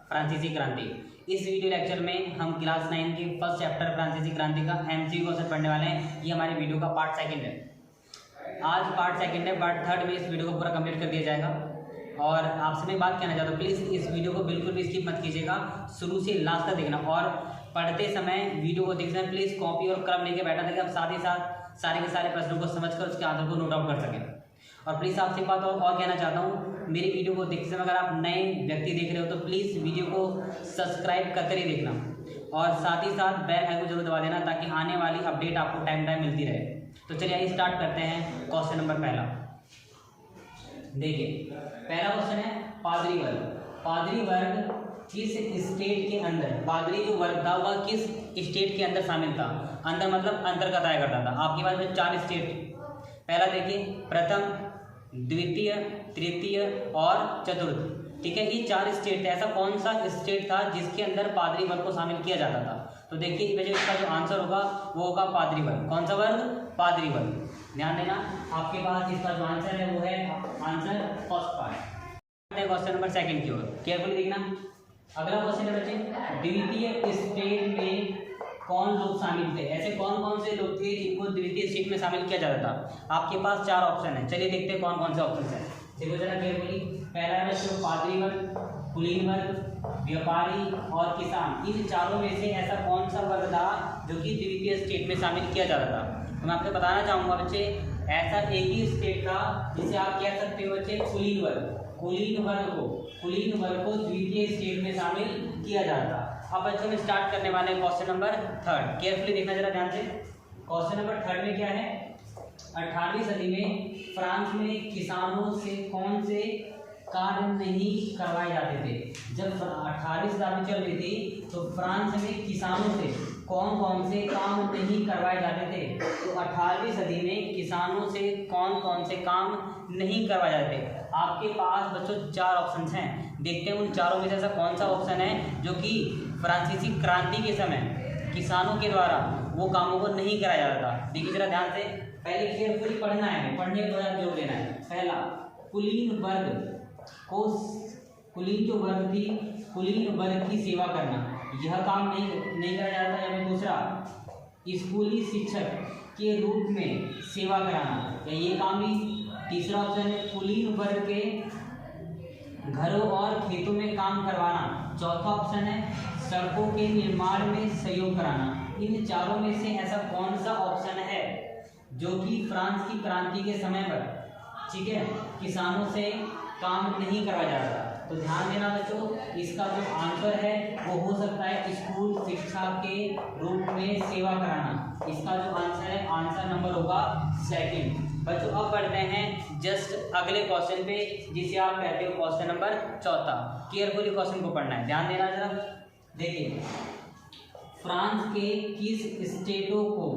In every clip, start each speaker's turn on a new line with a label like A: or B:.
A: फ्रांसीसी क्रांति। इस वीडियो लेक्चर में हम क्लास 9 के फर्स्ट चैप्टर फ्रांसीसी क्रांति का एमसीक्यू क्वेश्चन पढ़ने वाले हैं। ये हमारे वीडियो का पार्ट सेकंड है। आज पार्ट सेकंड है, पार्ट थर्ड में इस वीडियो को पूरा कंप्लीट कर दिया जाएगा। और आपसे मैं बात कहना चाहता हूँ, प्लीज़ इस वीडियो को बिल्कुल भी स्किप मत कीजिएगा, शुरू से लास्ट तक देखना। और पढ़ते समय वीडियो को देखते समय प्लीज़ कॉपी और कलम लेके बैठना ताकि आप साथ ही साथ सारे के सारे प्रश्नों को समझकर उसके आंसर को नोट आउट कर सकें। और प्लीज़ आपसे बात और कहना चाहता हूँ, मेरी वीडियो को देखते समय अगर आप नए व्यक्ति देख रहे हो तो प्लीज़ वीडियो को सब्सक्राइब करके ही देखना और साथ ही साथ बेल आइकन को जरूर दबा देना ताकि आने वाली अपडेट आपको टाइम मिलती रहे। तो चलिए स्टार्ट करते हैं। क्वेश्चन नंबर पहला देखिए, पहला क्वेश्चन है पादरी वर्ग। पादरी वर्ग किस स्टेट के अंदर, पादरी जो वर्ग था वह किस स्टेट के अंदर शामिल था? अंदर मतलब अंतर का तय करता था। आपके पास में 4 स्टेट, पहला देखिए प्रथम, द्वितीय, तृतीय और चतुर्थ। ठीक है, ये 4 स्टेट थे। ऐसा कौन सा स्टेट था जिसके अंदर पादरी वर्ग को शामिल किया जाता था? तो देखिए इसका जो आंसर होगा वो होगा पादरी वर्ग। कौन सा वर्ग? पादरी वर्ग। ध्यान देना, आपके पास इसका जो आंसर है वो है answer first part. Question number second की ओर केयरफुली देखना। अगला क्वेश्चन है बच्चे, द्वितीय स्टेट में कौन लोग शामिल थे? ऐसे कौन कौन से लोग थे जिनको द्वितीय स्टेट में शामिल किया जाता था? आपके पास 4 ऑप्शन है। चलिए देखते हैं कौन कौन से ऑप्शन है। देखो जरा केयरफुली। पहला है बच्चों पादरी वर्ग, कुलीन वर्ग, व्यापारी और किसान। इन चारों में से ऐसा कौन सा वर्ग था जो कि द्वितीय स्टेट में शामिल किया जाता था? तो मैं आपको बताना चाहूँगा बच्चे, ऐसा एक ही स्टेट था जिसे आप कह सकते हो बच्चे कुलीन वर्ग। कुलीन वर्ग को द्वितीय स्टेट में शामिल किया जाता। अब बच्चों में स्टार्ट करने वाले हैं क्वेश्चन नंबर थर्ड। केयरफुली देखना जरा ध्यान से। क्वेश्चन नंबर थर्ड में क्या है? 18वीं सदी में फ्रांस में किसानों से कौन से कार्य नहीं करवाए जाते थे? जब 18वीं शताब्दी चल रही थी तो फ्रांस में किसानों से कौन कौन से काम नहीं करवाए जाते थे? तो 18वीं सदी में किसानों से कौन कौन से काम नहीं करवाए जाते थे? आपके पास बच्चों 4 ऑप्शंस हैं। देखते हैं उन चारों में से ऐसा कौन सा ऑप्शन है जो कि फ्रांसीसी क्रांति के समय किसानों के द्वारा वो कामों को नहीं कराया जाता था। देखिए जरा ध्यान से, पहले केयरफुली पढ़ना है, पढ़ने के बाद जोड़ लेना है। पहला, कुलीन वर्ग को, कुलीन जो वर्ग थी, कुलीन वर्ग की सेवा करना, यह काम नहीं कराया जाता। या फिर दूसरा, स्कूली शिक्षक के रूप में सेवा कराना, या ये काम भी। तीसरा ऑप्शन है कुलीन वर्ग के घरों और खेतों में काम करवाना। चौथा ऑप्शन है सड़कों के निर्माण में सहयोग कराना। इन चारों में से ऐसा कौन सा ऑप्शन है जो कि फ्रांस की क्रांति के समय पर, ठीक है, किसानों से काम नहीं करवाया जा रहा? तो ध्यान देना बच्चों, इसका जो आंसर है वो हो सकता है स्कूल शिक्षा के रूप में सेवा कराना। इसका जो आंसर है, आंसर नंबर होगा सेकंड। बच्चों अब बढ़ते हैं जस्ट अगले क्वेश्चन पे, जिसे आप कहते हो क्वेश्चन नंबर चौथा। केयरफुली क्वेश्चन को पढ़ना है, ध्यान देना जरा। देखिए, फ्रांस के किस स्टेटों को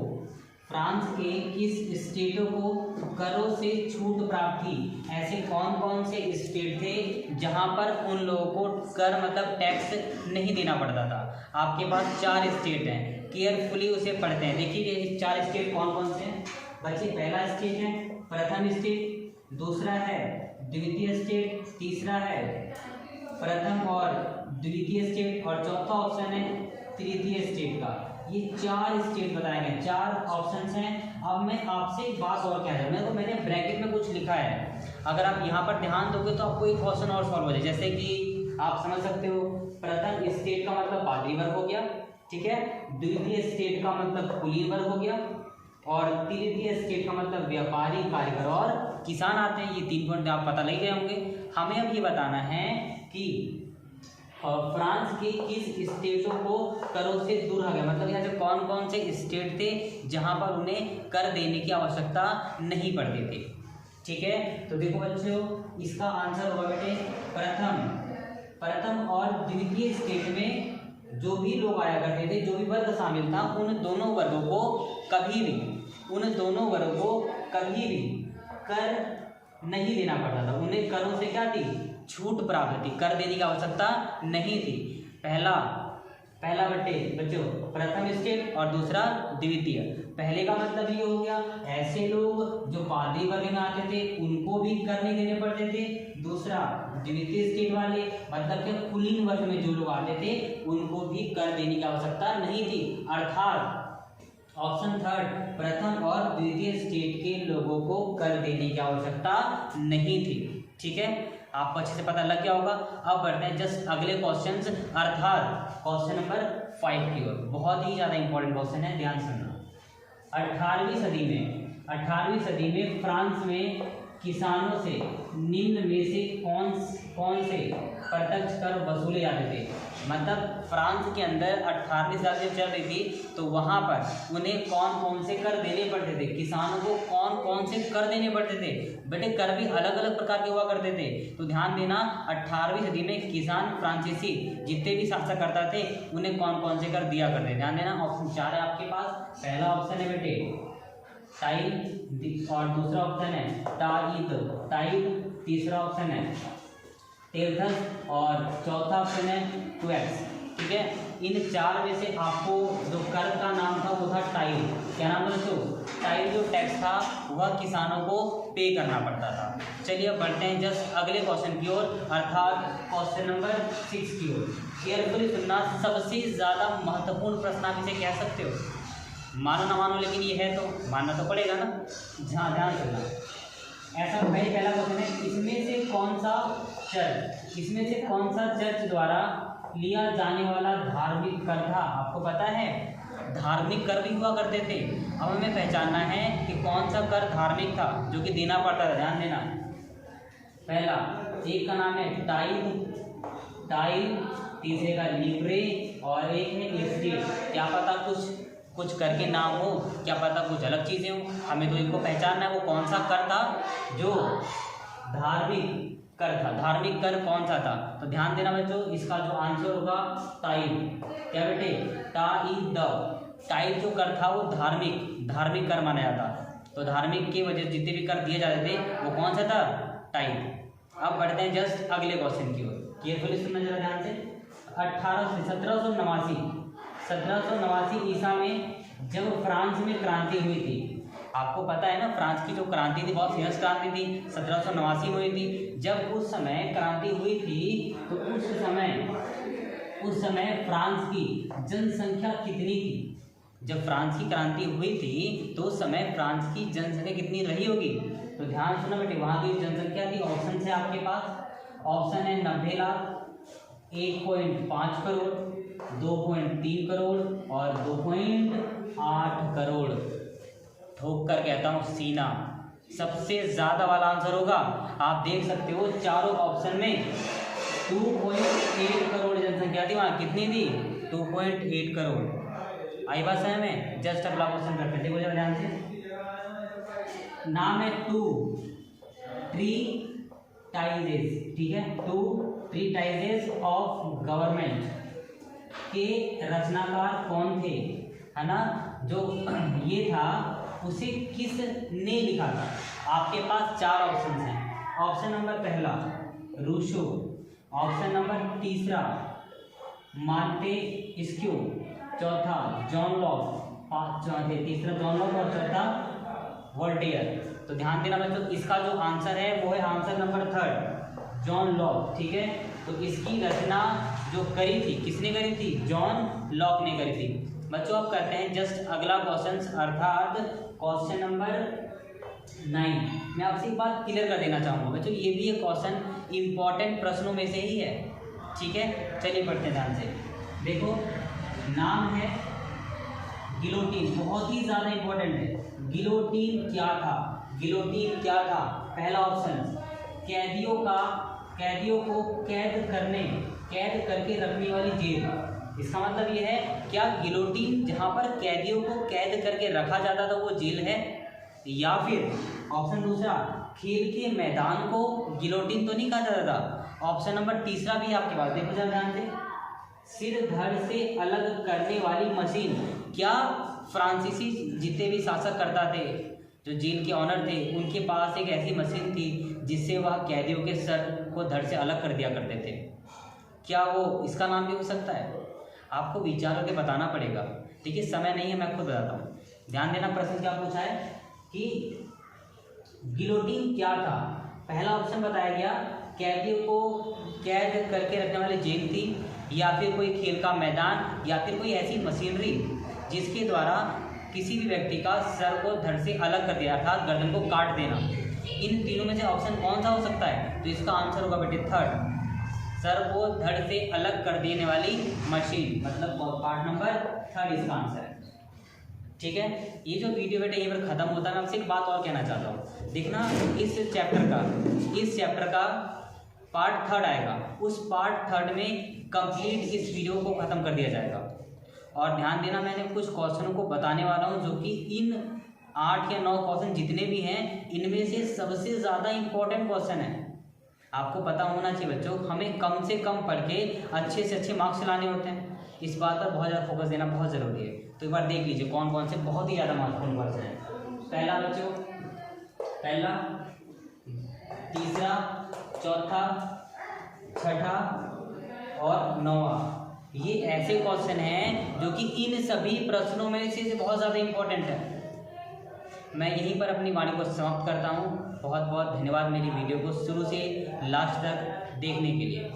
A: करों से छूट प्राप्त थी? ऐसे कौन कौन से स्टेट थे जहां पर उन लोगों को कर मतलब टैक्स नहीं देना पड़ता था? आपके पास 4 स्टेट हैं, केयरफुली उसे पढ़ते हैं। देखिए ये 4 स्टेट कौन कौन से हैं बच्चे। पहला स्टेट है प्रथम स्टेट, दूसरा है द्वितीय स्टेट, तीसरा है प्रथम और द्वितीय स्टेट और चौथा ऑप्शन है तृतीय स्टेट का। ये 4 स्टेट बताए गए, 4 ऑप्शंस हैं। अब मैं आपसे एक बात और कह रहा हूँ, मैंने ब्रैकेट में कुछ लिखा है, अगर आप यहाँ पर ध्यान दोगे तो आपको एक क्वेश्चन और सॉल्व हो जाए। जैसे कि आप समझ सकते हो, प्रथम स्टेट का मतलब पादरी वर्ग हो गया, ठीक है, द्वितीय स्टेट का मतलब कुलीन वर्ग हो गया, और तृतीय स्टेट का मतलब व्यापारी, कारीगर और किसान आते हैं। ये 3 पॉइंट आप पता लग गए होंगे। हमें अब ये बताना है कि फ्रांस के किस स्टेटों को करों से दूर रखा गया, मतलब यहाँ से कौन कौन से स्टेट थे जहाँ पर उन्हें कर देने की आवश्यकता नहीं पड़ती थी। ठीक है, तो देखो बच्चों, इसका आंसर होगा बेटे प्रथम और द्वितीय स्टेट में जो भी लोग आया करते थे, जो भी वर्ग शामिल था, उन दोनों वर्गों को कभी भी कर नहीं देना पड़ता था। उन्हें करों से क्या थी? छूट प्राप्त थी, कर देने की आवश्यकता नहीं थी। पहला पहला बट्टे बच्चों प्रथम स्टेट और दूसरा द्वितीय। पहले का मतलब ये हो गया ऐसे लोग जो पादरी वर्ग में आते थे उनको भी कर नहीं देने पड़ते थे। दूसरा द्वितीय स्टेट वाले मतलब कि कुलीन वर्ग में जो लोग आते थे उनको भी कर देने की आवश्यकता नहीं थी। अर्थात ऑप्शन थर्ड प्रथम और द्वितीय स्टेट के लोगों को कर देने की आवश्यकता नहीं थी। ठीक है, आपको अच्छे से पता लग गया होगा। अब बढ़ते हैं जस्ट अगले क्वेश्चंस अर्थात क्वेश्चन नंबर 5 की ओर। बहुत ही ज़्यादा इंपॉर्टेंट क्वेश्चन है, ध्यान सुनना। 18वीं सदी में फ्रांस में किसानों से निम्न में से कौन से प्रत्यक्ष कर वसूले जाते थे। मतलब फ्रांस के अंदर 18वीं सदी चल रही थी तो वहाँ पर उन्हें कौन कौन से कर देने पड़ते थे, किसानों को कौन कौन से कर देने पड़ते थे। बेटे कर भी अलग अलग प्रकार के हुआ करते थे, तो ध्यान देना 18वीं सदी में किसान फ्रांसीसी जितने भी शासकर्ता थे उन्हें कौन कौन से कर दिया करते। ध्यान देना, ऑप्शन 4 है आपके पास। पहला ऑप्शन है बेटे टाइड और दूसरा ऑप्शन है टाइड, तीसरा ऑप्शन है टेल्थस और चौथा ऑप्शन है क्वेक्स। ठीक है, इन 4 में से आपको जो कर का नाम था वो था टाइड। क्या नाम था दोस्तों? टाइड जो टैक्स था वह किसानों को पे करना पड़ता था। चलिए अब बढ़ते हैं जस्ट अगले क्वेश्चन की ओर अर्थात क्वेश्चन नंबर 6 की ओर। केयरफुली सुनना, सबसे ज़्यादा महत्वपूर्ण प्रश्न आप इसे कह सकते हो। मानो ना मानो लेकिन ये है तो मानना तो पड़ेगा ना। ध्यान सुनना, ऐसा पहला क्वेश्चन है इसमें से कौन सा चर्च द्वारा लिया जाने वाला धार्मिक कर था। आपको पता है धार्मिक कर भी हुआ करते थे। अब हमें पहचानना है कि कौन सा कर धार्मिक था जो कि देना पड़ता था। ध्यान देना, पहला एक का नाम है टाइल, तीसरे का लिब्रे और एक है एस्टेट। क्या पता कुछ करके नाम हो, क्या पता कुछ अलग चीज़ें हो, हमें तो इनको पहचानना है वो कौन सा कर था जो धार्मिक कर था। धार्मिक कर कौन सा था? तो ध्यान देना बच्चों, इसका जो आंसर होगा टाइड। क्या बेटे? टाइड जो कर था वो धार्मिक कर माना जाता। तो धार्मिक की वजह जितने भी कर दिए जाते थे वो कौन सा था? टाइड। अब बढ़ते हैं जस्ट अगले क्वेश्चन की ओर। केयरफुली सुनना जरा ध्यान से। 1789 ईसा में जब फ्रांस में क्रांति हुई थी, आपको पता है ना फ्रांस की जो क्रांति थी बहुत फेमस क्रांति थी, 1789 में हुई थी। जब उस समय क्रांति हुई थी तो उस समय फ्रांस की जनसंख्या कितनी थी? जब फ्रांस की क्रांति हुई थी तो उस समय फ्रांस की जनसंख्या कितनी रही होगी? तो ध्यान सुनो बेटे, वहाँ की जनसंख्या थी, ऑप्शन है आपके पास। ऑप्शन है 90 लाख, 1.5 करोड़, 2.3 करोड़ और 2.8 करोड़। ठोक कर कहता हूँ सीना सबसे ज़्यादा वाला आंसर होगा। आप देख सकते हो चारों ऑप्शन में 2.8 करोड़ जनसंख्या थी। वहाँ कितनी थी? 2.8 करोड़। आई बात समझ में? जस्ट अगला क्वेश्चन करते हैं, देखो जरा ध्यान से। नाम है 2 ट्रीटाइजेस, ठीक है, 2 ट्रीटाइजेस ऑफ गवर्नमेंट के रचनाकार कौन थे? है ना, जो ये था उसे किसने लिखा था? आपके पास 4 ऑप्शन हैं। ऑप्शन नंबर पहला रूसो, ऑप्शन नंबर तीसरा मॉन्टेस्क्यू, चौथा जॉन लॉक, तीसरा जॉन लॉक और चौथा वोल्टेयर। तो ध्यान देना बच्चों, इसका जो आंसर है वो है आंसर नंबर 3 जॉन लॉक। ठीक है, तो इसकी रचना जो करी थी किसने करी थी? जॉन लॉक ने करी थी। बच्चों अब करते हैं जस्ट अगला क्वेश्चन अर्थात क्वेश्चन नंबर 9। मैं आपसे एक बात क्लियर कर देना चाहूँगा बच्चों, ये भी एक क्वेश्चन इंपॉर्टेंट प्रश्नों में से ही है। ठीक है, चलिए पढ़ते हैं ध्यान से। देखो नाम है गिलोटीन, बहुत ही ज़्यादा इंपॉर्टेंट है। गिलोटीन क्या था? गिलोटीन क्या था? पहला ऑप्शन कैदियों को कैद करके रखने वाली जेल। इसका मतलब ये है क्या गिलोटीन जहाँ पर कैदियों को कैद करके रखा जाता था वो जेल है? या फिर ऑप्शन दूसरा खेल के मैदान को गिलोटीन तो नहीं कहा जाता था। ऑप्शन नंबर तीसरा भी आपके पास, देखो जरा ध्यान से, सिर धड़ से अलग करने वाली मशीन। क्या फ्रांसीसी जितने भी शासक करता थे, जो जेल के ऑनर थे, उनके पास एक ऐसी मशीन थी जिससे वह कैदियों के सर को धड़ से अलग कर दिया करते थे? क्या वो इसका नाम भी हो सकता है? आपको विचार करके बताना पड़ेगा। देखिए समय नहीं है, मैं आपको बताता हूँ। ध्यान देना, प्रश्न क्या पूछा है कि गिलोटिन क्या था। पहला ऑप्शन बताया गया कैदियों को कैद करके रखने वाली जेल थी, या फिर कोई खेल का मैदान, या फिर कोई ऐसी मशीनरी जिसके द्वारा किसी भी व्यक्ति का सर को धड़ से अलग कर दिया, अर्थात गर्दन को काट देना। इन तीनों में से ऑप्शन कौन सा हो सकता है? तो इसका आंसर होगा बेटे थर्ड, सर को धड़ से अलग कर देने वाली मशीन, मतलब पार्ट नंबर थर्ड इसका आंसर है। ठीक है, ये जो वीडियो बेटे यहीं पर खत्म होता है। मैं आपसे एक बात और कहना चाहता हूँ, देखना इस चैप्टर का पार्ट थर्ड आएगा, उस पार्ट थर्ड में कंप्लीट इस वीडियो को खत्म कर दिया जाएगा। और ध्यान देना, मैंने कुछ क्वेश्चनों को बताने वाला हूँ जो कि इन 8 या 9 क्वेश्चन जितने भी हैं इनमें से सबसे ज़्यादा इम्पोर्टेंट क्वेश्चन है। आपको पता होना चाहिए बच्चों, हमें कम से कम पढ़ के अच्छे से अच्छे मार्क्स लाने होते हैं। इस बात पर बहुत ज़्यादा फोकस देना बहुत ज़रूरी है। तो एक बार देख लीजिए कौन कौन से बहुत ही ज़्यादा महत्वपूर्ण क्वेश्चन है। पहला बच्चों, पहला, तीसरा, चौथा, छठा और 9वां, ये ऐसे क्वेश्चन हैं जो कि इन सभी प्रश्नों में से बहुत ज़्यादा इम्पोर्टेंट है। मैं यहीं पर अपनी वाणी को समाप्त करता हूँ। बहुत बहुत धन्यवाद मेरी वीडियो को शुरू से लास्ट तक देखने के लिए।